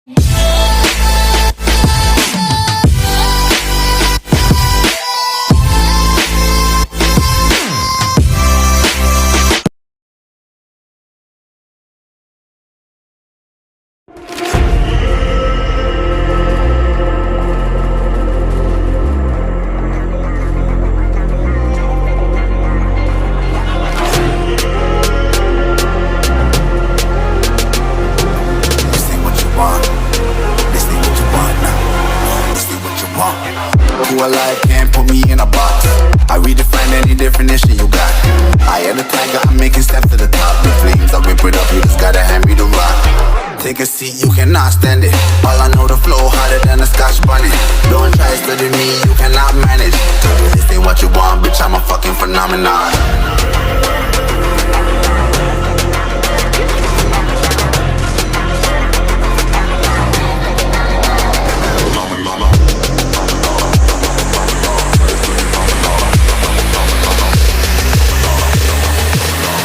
Who alive can't put me in a box. I redefine any definition you got. I am the tiger, I'm making steps to the top. The flames, I whip it up, you just gotta hand me the rock. Take a seat, you cannot stand it. All I know, the flow harder than a Scotch bunny. Don't try study me, you cannot manage. This ain't what you want, bitch, I'm a fucking phenomenon.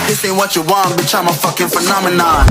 This ain't what you want, bitch, I'm a fucking phenomenon.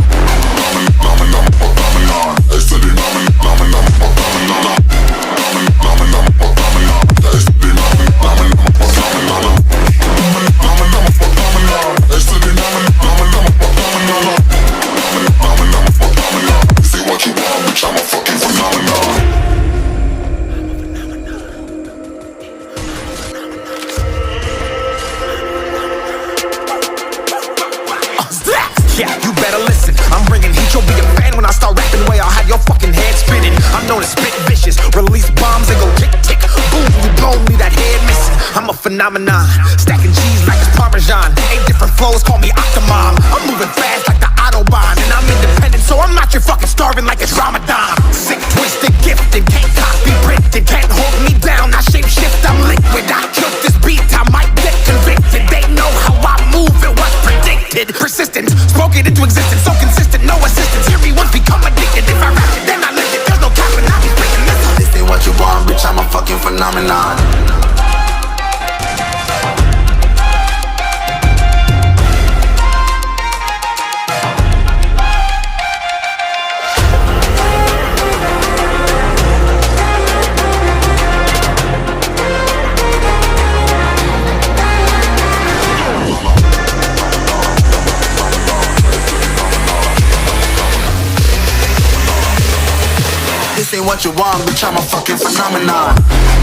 Yeah, you better listen. I'm bringing heat, you'll be a fan when I start rapping. Way I'll have your fucking head spinning. I'm known to spit vicious, release bombs and go tick tick. Boom, you blow me that head missing. I'm a phenomenon, stacking cheese like it's Parmesan. 8 different flows, call me Octomom. I'm moving fast like the Autobahn, and I'm independent, so I'm not your fucking starving like it's Ramadan. Sick, twisted, gifted, can't copy, printed, can't hold me down. I shape shift, I'm liquid. I killed this beat, I might get convicted. They know how I move, it was predicted. Persistent, spoke it into existence, so consistent, no assistance. Hear me once, become addicted. If I rap it, then I live it. There's no capping, I be breaking this. This ain't what you want, bitch, I'm a fucking phenomenon. This ain't what you want, bitch, I'm a fucking phenomenon.